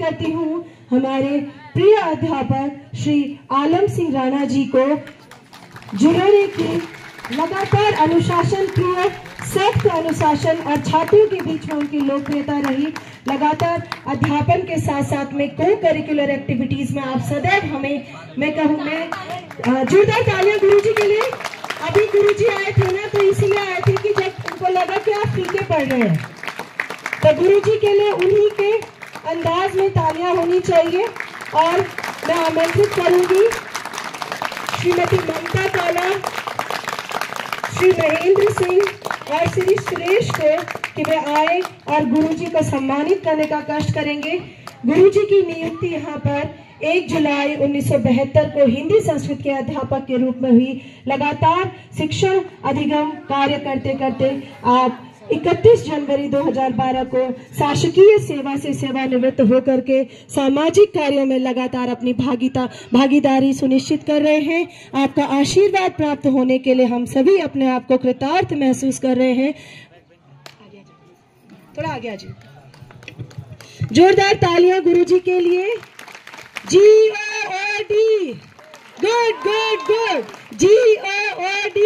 करती हूँ हमारे प्रिय अध्यापक श्री आलम सिंह राणा जी को, जिन्होंने की लगातार अनुशासन प्रिय, सख्त अनुशासन और छात्रों के बीच में उनकी लोकप्रियता रही। लगातार अध्यापन के साथ साथ में को करिकुलर एक्टिविटीज में आप सदैव हमें, मैं जोरदार तालियां गुरुजी के लिए। अभी गुरुजी आए थे ना, तो इसलिए आए थे कि जब उनको लगा कि आप फीके पढ़ रहे हैं, तो गुरुजी के लिए उन्हीं के अंदाज में तालियां होनी चाहिए। और मैं आमंत्रित करूंगी श्रीमती ममता काला, श्री महेंद्र सिंह और श्री सुरेश को कि वे आए और गुरुजी को सम्मानित करने का कष्ट करेंगे। गुरुजी की नियुक्ति यहाँ पर 1 जुलाई 1972 को हिंदी संस्कृत के अध्यापक के रूप में हुई। लगातार शिक्षण अधिगम कार्य करते करते आप 31 जनवरी 2012 को शासकीय सेवा से सेवानिवृत्त होकर के सामाजिक कार्यों में लगातार अपनी भागीदारी सुनिश्चित कर रहे हैं। आपका आशीर्वाद प्राप्त होने के लिए हम सभी अपने आप को कृतार्थ महसूस कर रहे हैं। थोड़ा आगे आ जाइए। जोरदार तालियां गुरुजी के लिए। GOOD, good good good, GOOD।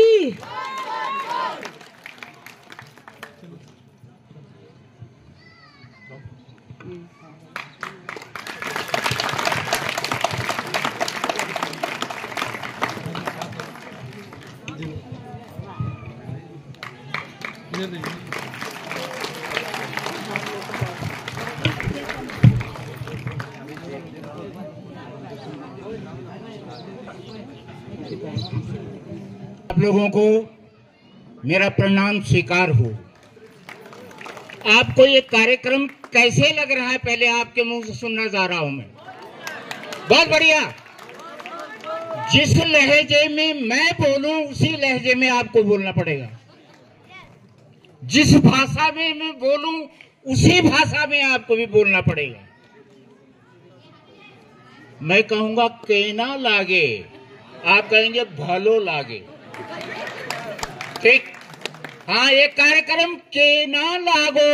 आप लोगों को मेरा प्रणाम स्वीकार हो। आपको ये कार्यक्रम कैसे लग रहा है, पहले आपके मुंह से सुनना चाह रहा हूं मैं। बहुत बढ़िया। जिस लहजे में मैं बोलूं उसी लहजे में आपको बोलना पड़ेगा। जिस भाषा में मैं बोलूं उसी भाषा में आपको भी बोलना पड़ेगा। मैं कहूंगा केना लागे, आप कहेंगे भलो लागे। ठीक। हाँ, ये कार्यक्रम केना लागो,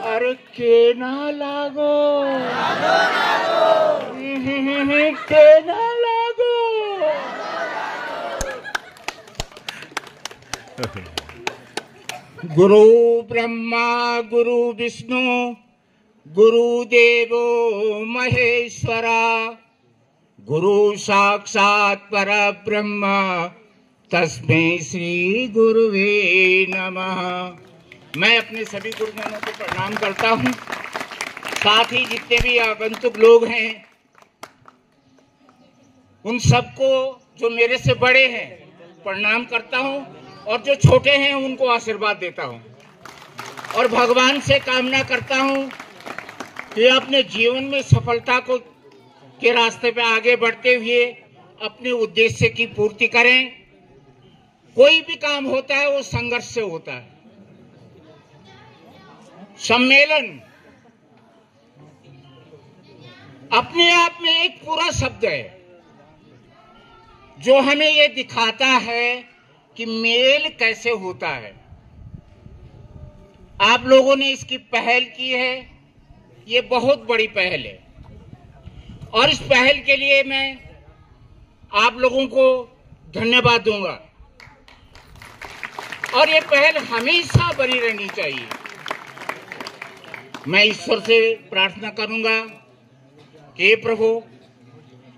अरे केना लागो, केना लागो। गुरु ब्रह्मा गुरु विष्णु गुरुदेवो महेश्वरा, गुरु साक्षात् परब्रह्म तस्मै श्री गुरुवे नमः। मैं अपने सभी गुरुजनों को प्रणाम करता हूं, साथ ही जितने भी आगंतुक लोग हैं उन सबको, जो मेरे से बड़े हैं, प्रणाम करता हूं और जो छोटे हैं उनको आशीर्वाद देता हूं। और भगवान से कामना करता हूं कि अपने जीवन में सफलता के रास्ते पे आगे बढ़ते हुए अपने उद्देश्य की पूर्ति करें। कोई भी काम होता है वो संघर्ष से होता है। सम्मेलन अपने आप में एक पूरा शब्द है जो हमें ये दिखाता है कि मेल कैसे होता है। आप लोगों ने इसकी पहल की है, ये बहुत बड़ी पहल है और इस पहल के लिए मैं आप लोगों को धन्यवाद दूंगा और ये पहल हमेशा बनी रहनी चाहिए। मैं ईश्वर से प्रार्थना करूंगा कि हे प्रभु,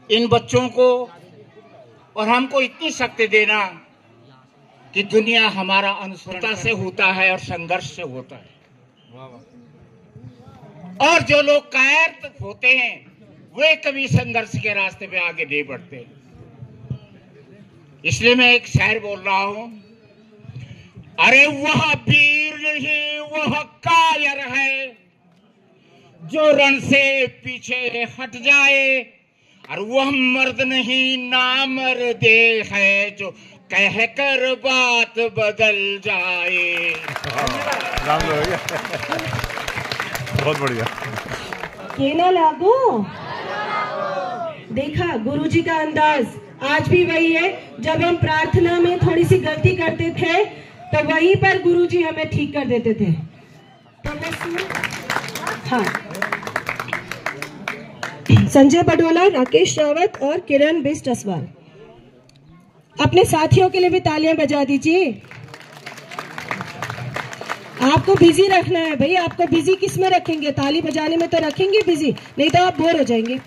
इन बच्चों को और हमको इतनी शक्ति देना कि दुनिया हमारा अनुसरणता से होता है और संघर्ष से होता है। और जो लोग कायर होते हैं वे कभी संघर्ष के रास्ते पे आगे नहीं बढ़ते। इसलिए मैं एक शायर बोल रहा हूं, अरे वह वीर नहीं वह कायर है जो रण से पीछे हट जाए, और वह मर्द नहीं नामर्दे है जो कहकर बात बदल जाए। बहुत बढ़िया। केना लागो। देखा गुरुजी का अंदाज आज भी वही है। जब हम प्रार्थना में थोड़ी सी गलती करते थे तो वहीं पर गुरुजी हमें ठीक कर देते थे। तो मैं हाँ संजय बडोला, राकेश रावत और किरण बिस्ट असवाल। अपने साथियों के लिए भी तालियां बजा दीजिए। आपको बिजी रखना है भाई, आपको बिजी किस में रखेंगे? ताली बजाने में तो रखेंगे बिजी, नहीं तो आप बोर हो जाएंगे।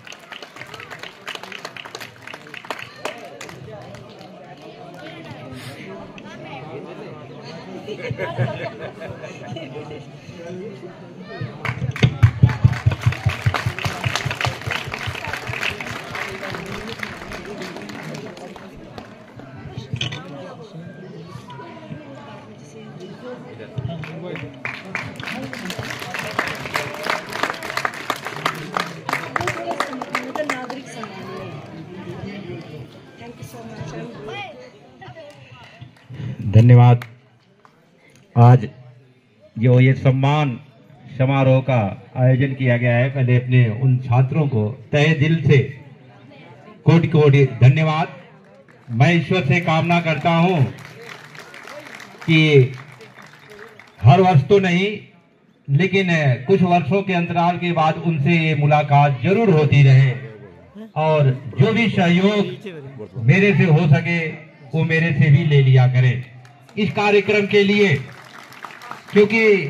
धन्यवाद। आज जो ये सम्मान समारोह का आयोजन किया गया है, पहले अपने उन छात्रों को तहे दिल से कोटि कोटि धन्यवाद। मैं ईश्वर से कामना करता हूं कि हर वर्ष तो नहीं, लेकिन कुछ वर्षों के अंतराल के बाद उनसे ये मुलाकात जरूर होती रहे और जो भी सहयोग मेरे से हो सके वो मेरे से भी ले लिया करें इस कार्यक्रम के लिए, क्योंकि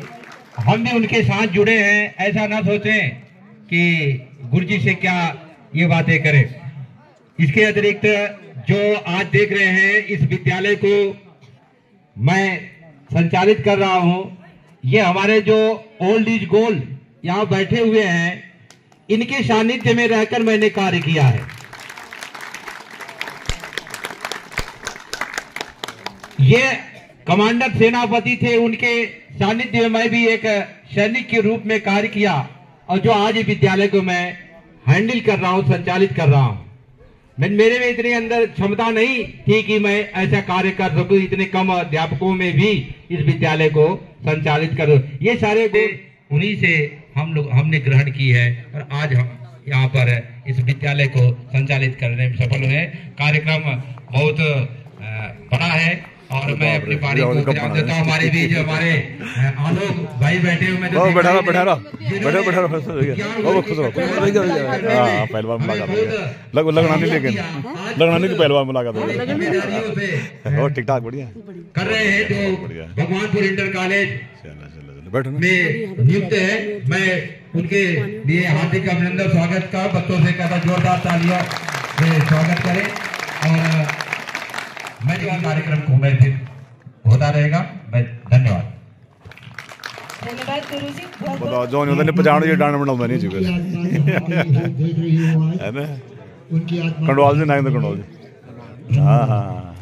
हम भी उनके साथ जुड़े हैं। ऐसा ना सोचें कि गुरुजी से क्या ये बातें करें। इसके अतिरिक्त जो आज देख रहे हैं, इस विद्यालय को मैं संचालित कर रहा हूं। ये हमारे जो ओल्ड इज गोल्ड यहाँ बैठे हुए हैं, इनके सानिध्य में रहकर मैंने कार्य किया है। ये कमांडर सेनापति थे, उनके सानिध्य में मैं भी एक सैनिक के रूप में कार्य किया और जो आज विद्यालय को मैं हैंडल कर रहा हूं, संचालित कर रहा हूं। मेरे में इतनी अंदर क्षमता नहीं थी कि मैं ऐसा कार्य कर सकूं, इतने कम अध्यापकों में भी इस विद्यालय को संचालित करूं। ये सारे गुण उन्हीं से हमने ग्रहण की है और आज हम यहाँ पर इस विद्यालय को संचालित करने में सफल हुए। कार्यक्रम बहुत बड़ा है और मैं अपनी पारी को विराम देता हूँ। हमारे बीच हमारे आलोक भाई बैठे हुए हैं। पहलवान मुलाकात लगना नहीं, लेकिन लगना नहीं कि पहलवान मुलाकात हो। ठीक ठाक बढ़िया कर रहे हैं जो भगवानपुर इंटर कॉलेज में नियुक्त है। मैं उनके लिए हार्दिक अभिनंदन स्वागत का बच्चों से कहता जोरदार तालियां से स्वागत करें और मैं जो कार्यक्रम को मैं फिर होता रहेगा। मैं धन्यवाद गुरुजी। बताओ जो नहीं होता नहीं पहचान ये डांड बनाऊंगा नहीं चुके है ना। कंडवाल से नाइन तो कंडवाल जी। हाँ हाँ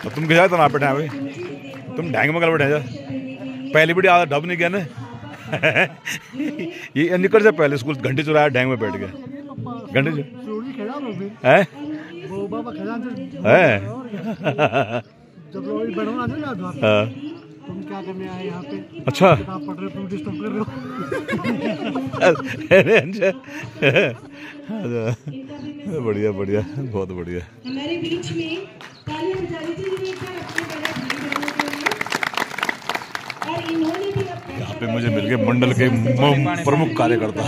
तो तुम क्या तो ना बैठे हैं भाई, तुम ढैंग में कल बैठे जा। पहली बड़ी आदत ढब नहीं गया ना। ये निकल से पहले स्कूल घंटे चुराया, ढैंग में बैठ गया घंटे है जब बढ़ोना नहीं ना तुम क्या करने आए यहाँ पे? अच्छा पढ़ रहे तुम डिस्टर्ब कर रहे हो। बढ़िया बढ़िया, बहुत बढ़िया। हमारे बीच में तालियां बजा लीजिए और इन्होंने भी यहाँ पे मुझे मिल गए मंडल के प्रमुख कार्यकर्ता।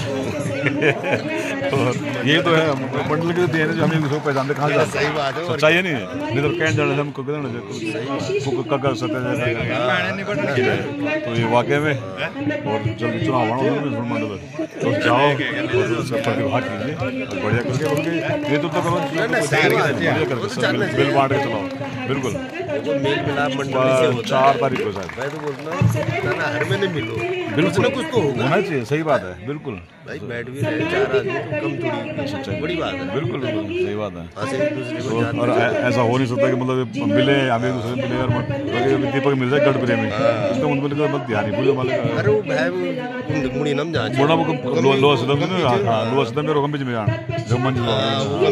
ये तो है मंडल के देन जो हमें दूसरों को पहचानते कहाँ जाते। सही बात है, सच्चाई नहीं है। नहीं तो कहने जाने से हम कुछ कर सकते हैं। तो ये वाकई में और जब चुनाव मंडल तो जाओ प्रतिभाग कीजिए और बढ़िया करके ये तो बिल बांट के चलाओ। बिल्कुल 4 तारीख को शायद मैं तो बोलता हर महीने मिलो, बिल्कुल कुछ तो होना चाहिए। सही बात है, बिल्कुल भाई बैठ भी रहे 4 आदमी तो कम थोड़ी सच्चाई बड़ी बात है। बिल्कुल बिल्कुल सही बात है। और ऐसा हो नहीं सकता कि मतलब मिले हमें एक दूसरे मिले और दीपक मिल जाए गढ़ प्रेमी उसको उनको लेकर मत ध्यान नहीं पूरे मालिक अरे वो भाई मुड़ी नम जा मोड़ा वो लो सदम में लो सदम में रोकम बीच में जान जो मंच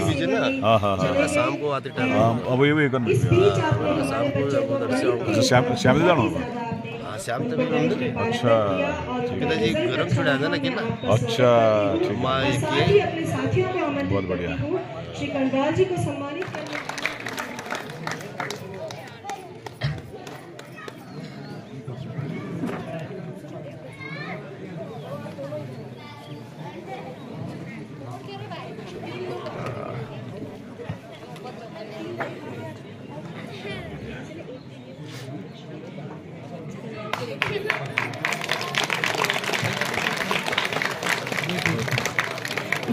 बीच ना। हां हां हां शाम को आते टाइम अब ये कर शाम को शाम शाम से जाना होगा। श्याम तक अच्छा पिताजी गरम छुड़ा था ना कि ना। अच्छा ठीक है, बहुत बढ़िया। श्री कंगाल जी को सम्मानित करने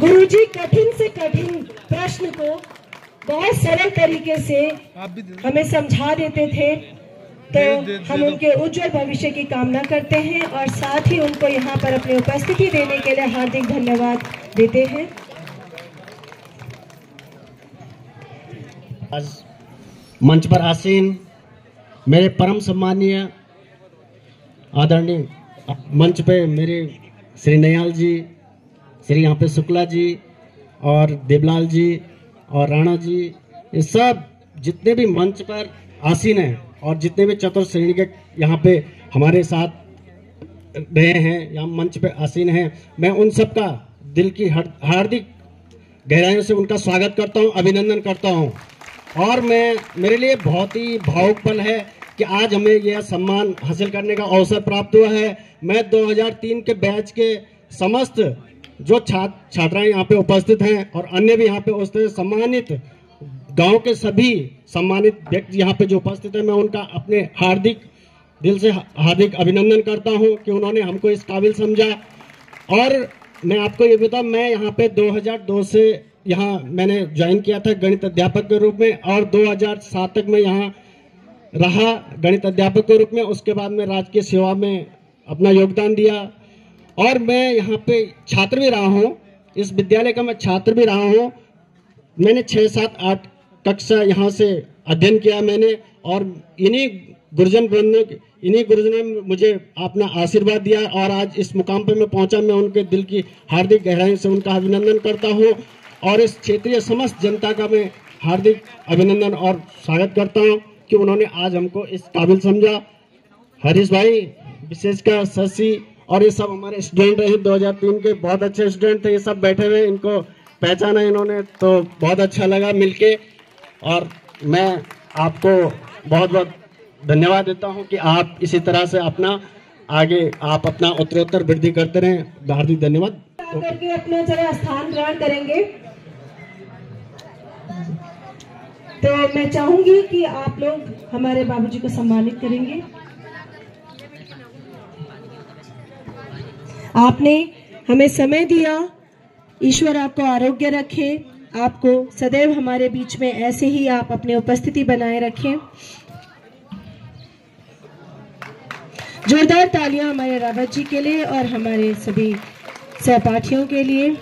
गुरुजी कठिन से कठिन प्रश्न को बहुत सरल तरीके से हमें समझा देते थे। तो हम उनके उज्जवल भविष्य की कामना करते हैं और साथ ही उनको यहाँ पर अपनी उपस्थिति देने के लिए हार्दिक धन्यवाद देते हैं। आज मंच पर आसीन मेरे परम सम्मानीय आदरणीय मंच पे मेरे श्री नयाल जी, श्री यहाँ पे शुक्ला जी और देवलाल जी और राणा जी, ये सब जितने भी मंच पर आसीन हैं और जितने भी चतुर्थ श्रेणी के यहाँ पे हमारे साथ रहे हैं, यहाँ मंच पे आसीन हैं, मैं उन सब का दिल की हार्दिक गहराइयों से उनका स्वागत करता हूँ, अभिनंदन करता हूँ। और मेरे लिए बहुत ही भावुक पल है कि आज हमें यह सम्मान हासिल करने का अवसर प्राप्त हुआ है। मैं 2003 के बैच के समस्त जो छात्राएं यहाँ पे उपस्थित हैं और अन्य भी यहाँ पे उपस्थित सम्मानित गांव के सभी सम्मानित व्यक्ति यहाँ पे जो उपस्थित हैं, मैं उनका अपने दिल से हार्दिक अभिनंदन करता हूँ कि उन्होंने हमको इस काबिल समझा। और मैं आपको ये बताऊँ, मैं यहाँ पे 2002 से यहाँ मैंने ज्वाइन किया था गणित अध्यापक के रूप में और 2007 तक मैं यहाँ रहा गणित अध्यापक के रूप में। उसके बाद मैं राजकीय सेवा में अपना योगदान दिया और मैं यहाँ पे छात्र भी रहा हूँ, इस विद्यालय का मैं छात्र भी रहा हूँ। मैंने 6, 7, 8 कक्षा यहाँ से अध्ययन किया मैंने और इन्हीं गुरुजनों ने मुझे अपना आशीर्वाद दिया और आज इस मुकाम पर मैं पहुंचा। मैं उनके दिल की हार्दिक गहराई से उनका अभिनंदन करता हूं और इस क्षेत्रीय समस्त जनता का मैं हार्दिक अभिनंदन और स्वागत करता हूं कि उन्होंने आज हमको इस काबिल समझा। हरीश भाई विशेषकर शशि और ये सब हमारे स्टूडेंट रहे 2003 के, बहुत अच्छे स्टूडेंट थे, ये सब बैठे हुए, इनको पहचाना इन्होंने तो बहुत अच्छा लगा मिलके। और मैं आपको बहुत बहुत धन्यवाद देता हूं कि आप इसी तरह से आप अपना उत्तरोत्तर वृद्धि करते रहें। हार्दिक धन्यवाद। करके अपना जरा स्थान ग्रहण करेंगे तो मैं चाहूंगी कि आप लोग हमारे बाबूजी को सम्मानित करेंगे। आपने हमें समय दिया, ईश्वर आपको आरोग्य रखे, आपको सदैव हमारे बीच में ऐसे ही आप अपनी उपस्थिति बनाए रखें। जोरदार तालियां हमारे रावत जी के लिए और हमारे सभी सहपाठियों के लिए।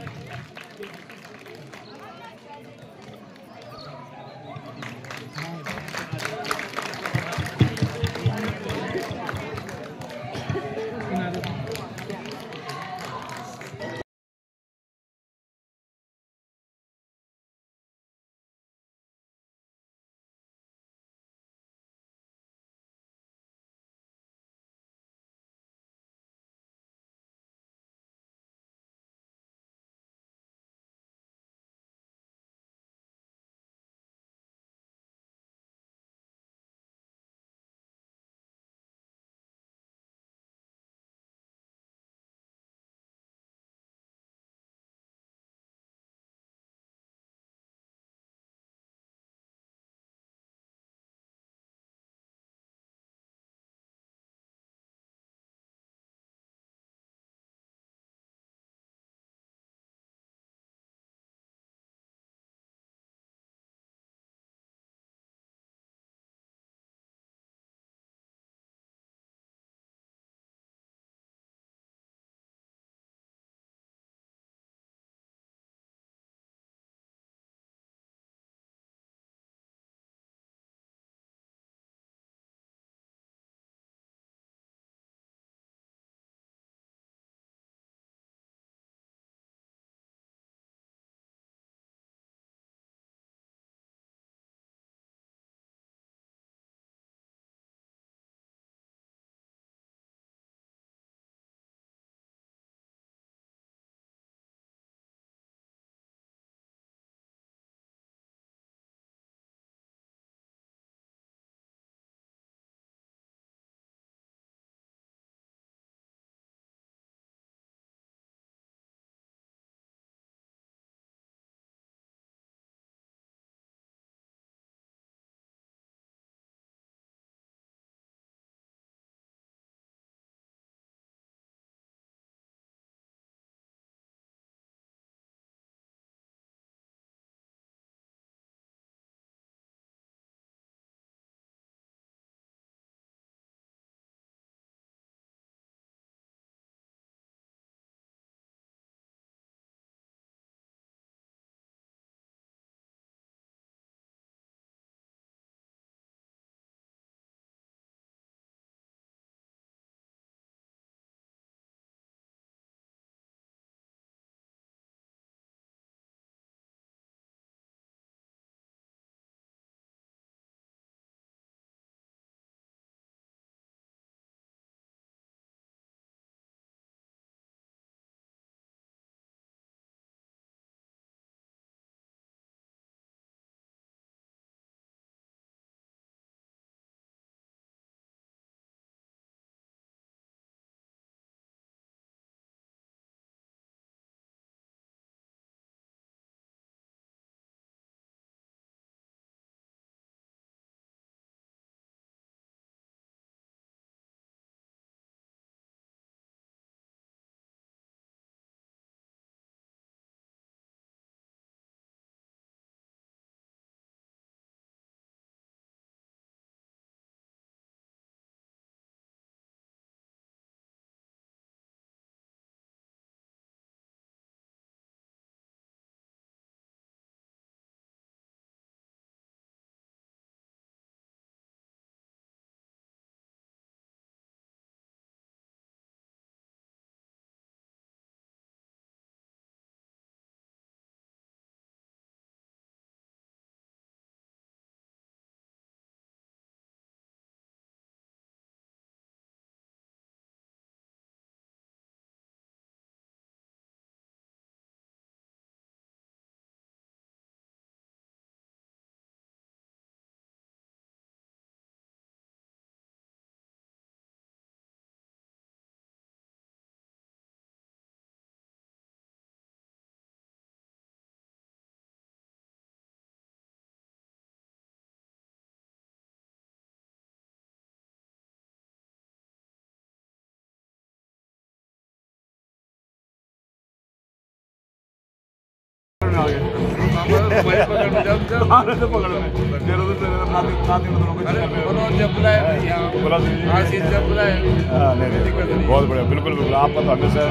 बहुत बढ़िया, बिल्कुल बिल्कुल। आपका तो हमेशा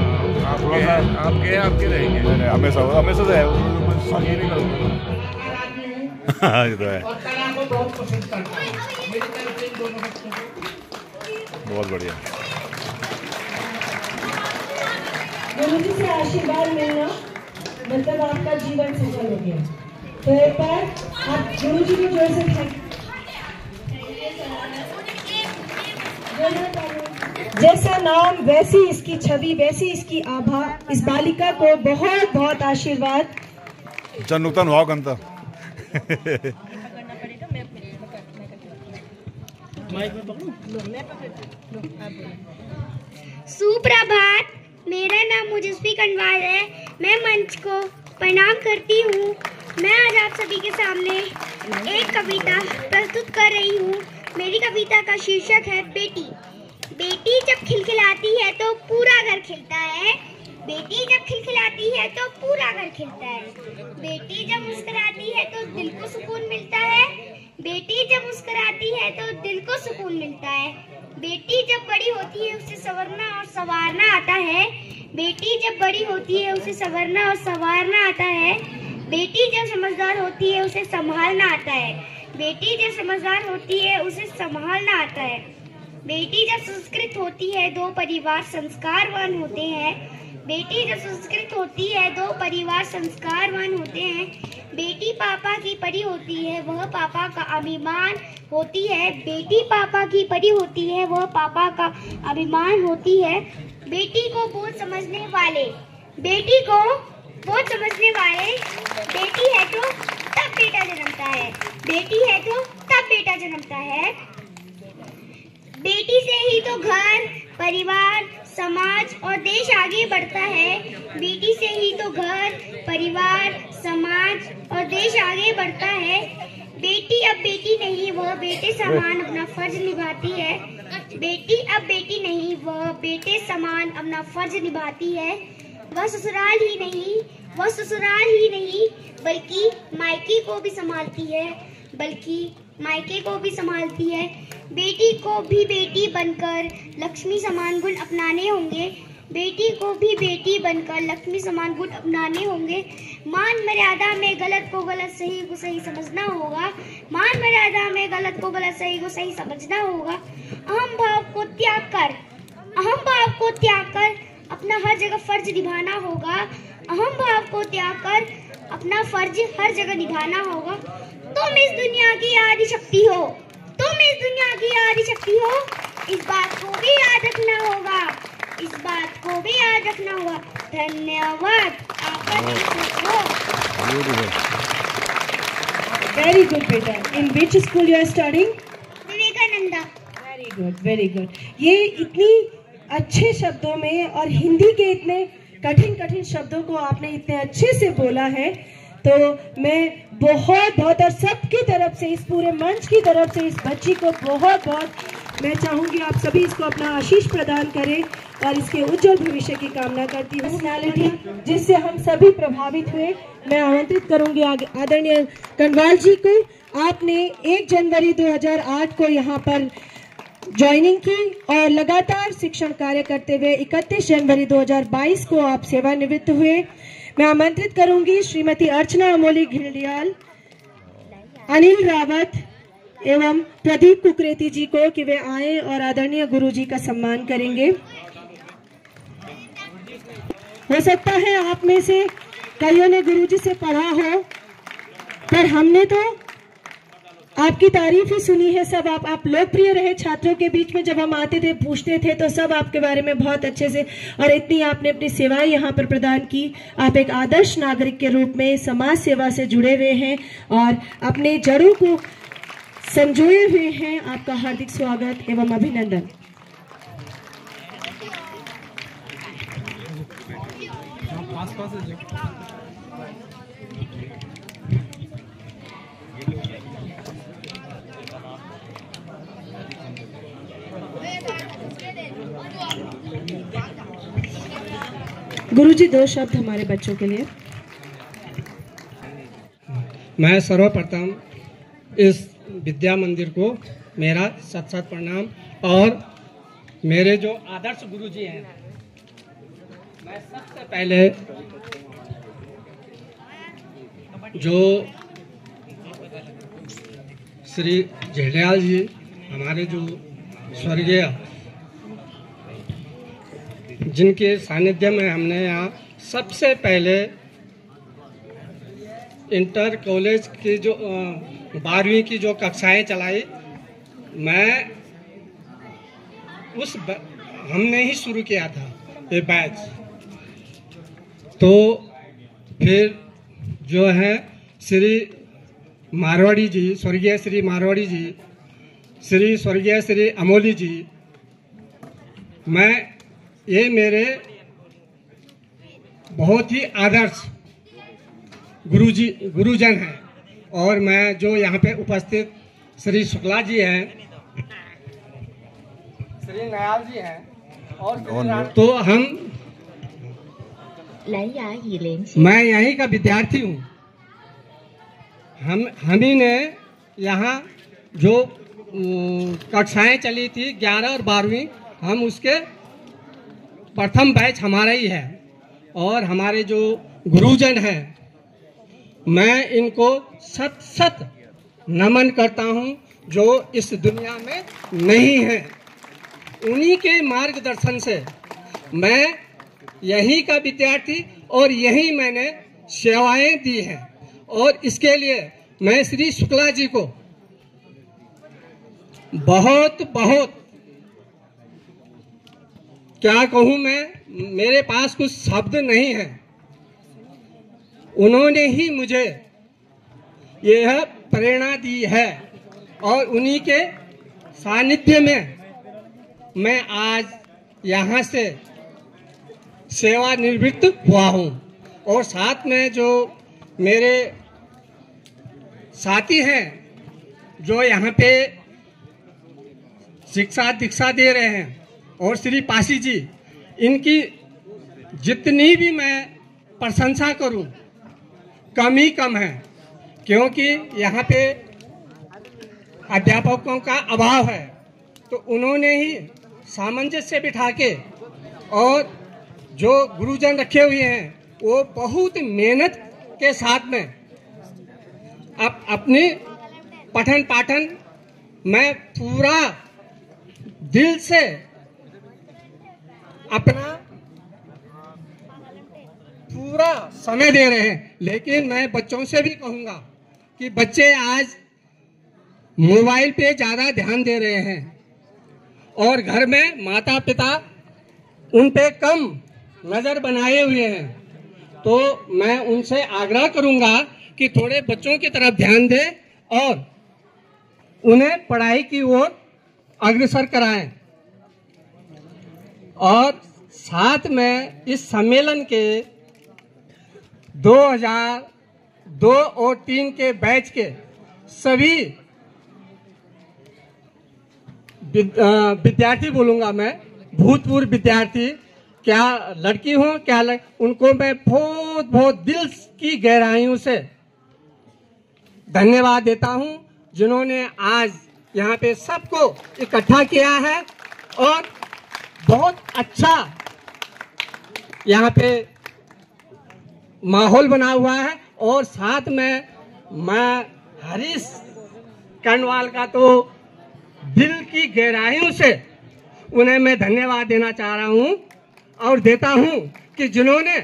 आपके रहेंगे, हमेशा हमेशा से है, ये नहीं करूँगा। ये तो है, बहुत बढ़िया। गुरुजी से आशीर्वाद मिलना मतलब आपका जीवन सफल हो गया। तो एक बार आप गुरुजी को जोर से जैसा नाम वैसी इसकी छवि, वैसी इसकी आभा। इस बालिका को बहुत बहुत आशीर्वाद। नूतन भाव गंता। सुप्रभात, मेरा नाम मुजस्वी कंडवाल है। मैं मंच को प्रणाम करती हूँ। मैं आज आप सभी के सामने एक कविता प्रस्तुत कर रही हूँ। मेरी कविता का शीर्षक है बेटी। बेटी जब खिलखिलाती है तो पूरा घर खिलता है। बेटी जब खिलखिलाती है तो पूरा घर खिलता है। बेटी जब मुस्कुराती है तो दिल को सुकून मिलता है। बेटी जब मुस्कुराती है तो दिल को सुकून मिलता है। बेटी जब बड़ी होती है उसे संवरना और संवारना आता है। बेटी जब बड़ी होती है उसे संवरना और संवारना आता है। बेटी जब समझदार होती है उसे संभालना आता है। बेटी जब समझदार होती है उसे संभालना आता है। बेटी जब संस्कृत होती है दो परिवार संस्कारवान होते हैं। बेटी जब संस्कृत होती है दो परिवार संस्कारवान होते हैं। बेटी पापा की परी होती है वह पापा का अभिमान होती है। बेटी पापा की परी होती है वह पापा का अभिमान होती है। बेटी को बहुत समझने वाले, बेटी को बहुत समझने वाले। बेटी है तो तब बेटा जन्मता है। बेटी है तो तब बेटा जन्मता है। बेटी से ही तो घर, परिवार, समाज और देश आगे बढ़ता है। बेटी से ही तो घर, परिवार, समाज और देश आगे बढ़ता है। बेटी अब बेटी नहीं, वह बेटे समान अपना फर्ज निभाती है। बेटी अब बेटी नहीं, वह बेटे समान अपना फर्ज निभाती है। वह ससुराल ही नहीं बल्कि मायके को भी संभालती है। बेटी को भी बेटी बनकर लक्ष्मी समान गुण अपनाने होंगे। बेटी को भी बेटी बनकर लक्ष्मी समान गुण अपनाने होंगे। मान मर्यादा में गलत को गलत, सही को सही समझना होगा। मान मर्यादा में गलत को गलत, सही को सही समझना होगा। अहम भाव को त्याग कर अपना हर जगह फर्ज निभाना होगा। अहम भाव को त्याग कर अपना फर्ज हर जगह निभाना होगा। तुम इस दुनिया की आदि शक्ति हो, इस बात को भी याद रखना होगा, धन्यवाद। आपका वेरी गुड बेटा। In which school you are studying? Vivekananda. Very good. ये इतनी अच्छे शब्दों में और हिंदी के इतने कठिन शब्दों को आपने इतने अच्छे से बोला है, तो मैं बहुत और सबकी तरफ से, इस पूरे मंच की तरफ से इस बच्ची को बहुत मैं चाहूंगी आप सभी इसको अपना आशीष प्रदान करें और इसके उज्जवल भविष्य की कामना करती हूँ। पर्सनैलिटी जिससे हम सभी प्रभावित हुए, मैं आमंत्रित करूंगी आदरणीय कंडवाल जी को। आपने 1 जनवरी 2008 को यहाँ पर ज्वाइनिंग की और लगातार शिक्षण कार्य करते हुए 31 जनवरी 2022 को आप सेवानिवृत्त हुए। मैं आमंत्रित करूंगी श्रीमती अर्चना अमोली घिरलियाल, अनिल रावत एवं प्रदीप कुकरेती जी को कि वे आए और आदरणीय गुरु जी का सम्मान करेंगे। हो सकता है आप में से कईयों ने गुरु जी से पढ़ा हो, पर हमने तो आपकी तारीफ ही सुनी है। सब आप लोकप्रिय रहे छात्रों के बीच में। जब हम आते थे, पूछते थे, तो सब आपके बारे में बहुत अच्छे से, और इतनी आपने अपनी सेवाएं यहाँ पर प्रदान की। आप एक आदर्श नागरिक के रूप में समाज सेवा से जुड़े हुए हैं और अपने जड़ों को संजोए हुए हैं। आपका हार्दिक स्वागत एवं अभिनंदन। गुरुजी 2 शब्द हमारे बच्चों के लिए। मैं सर्वप्रथम इस विद्या मंदिर को मेरा सत सत प्रणाम, और मेरे जो आदर्श गुरुजी हैं, मैं सबसे पहले जो श्री झेड़ियाल जी, हमारे जो स्वर्गीय, जिनके सानिध्य में हमने यहाँ सबसे पहले इंटर कॉलेज की जो 12वीं की जो कक्षाएं चलाई, मैं हमने ही शुरू किया था ये बैच। तो फिर जो है श्री मारवाड़ी जी, स्वर्गीय श्री मारवाड़ी जी, श्री स्वर्गीय श्री अमोली जी, ये मेरे बहुत ही आदर्श गुरुजन हैं। और मैं जो यहाँ पे उपस्थित श्री शुक्ला जी हैं, श्री नयाल जी हैं, और तो मैं यहीं का विद्यार्थी हूँ। हम ही ने यहाँ जो कक्षाएं चली थी 11 और 12वीं, हम उसके प्रथम बैच हमारा ही है। और हमारे जो गुरुजन हैं, मैं इनको सत सत नमन करता हूँ, जो इस दुनिया में नहीं है। उन्हीं के मार्गदर्शन से मैं यहीं का विद्यार्थी और यहीं मैंने सेवाएं दी हैं। और इसके लिए मैं श्री शुक्ला जी को बहुत बहुत क्या कहूँ, मेरे पास कुछ शब्द नहीं है। उन्होंने ही मुझे यह प्रेरणा दी है, और उन्हीं के सानिध्य में मैं आज यहाँ से सेवानिवृत्त हुआ हूँ। और साथ में जो मेरे साथी हैं, जो यहाँ पे शिक्षा दीक्षा दे रहे हैं, और श्री पासी जी, इनकी जितनी भी मैं प्रशंसा करूं कम ही कम है, क्योंकि यहाँ पे अध्यापकों का अभाव है। तो उन्होंने ही सामंजस्य बिठा के, और जो गुरुजन रखे हुए हैं, वो बहुत मेहनत के साथ में अपने पठन पाठन में पूरा दिल से अपना पूरा समय दे रहे हैं। लेकिन मैं बच्चों से भी कहूंगा कि बच्चे आज मोबाइल पे ज्यादा ध्यान दे रहे हैं, और घर में माता पिता उन पे कम नजर बनाए हुए हैं। तो मैं उनसे आग्रह करूंगा कि थोड़े बच्चों की तरफ ध्यान दें और उन्हें पढ़ाई की ओर अग्रसर कराएं। और साथ में इस सम्मेलन के 2002 और 3 के बैच के सभी विद्यार्थी बोलूंगा मैं, भूतपूर्व विद्यार्थी, क्या लड़की हो क्या उनको मैं बहुत बहुत दिल की गहराइयों से धन्यवाद देता हूं, जिन्होंने आज यहाँ पे सबको इकट्ठा किया है। और बहुत अच्छा यहाँ पे माहौल बना हुआ है। और साथ में मैं हरीश कर्णवाल का तो दिल की गहराइयों से उन्हें मैं धन्यवाद देना चाह रहा हूँ, और देता हूँ कि जिन्होंने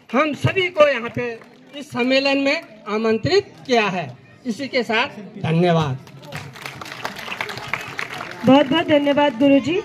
हम सभी को यहाँ पे इस सम्मेलन में आमंत्रित किया है। इसी के साथ धन्यवाद। बहुत बहुत धन्यवाद गुरुजी।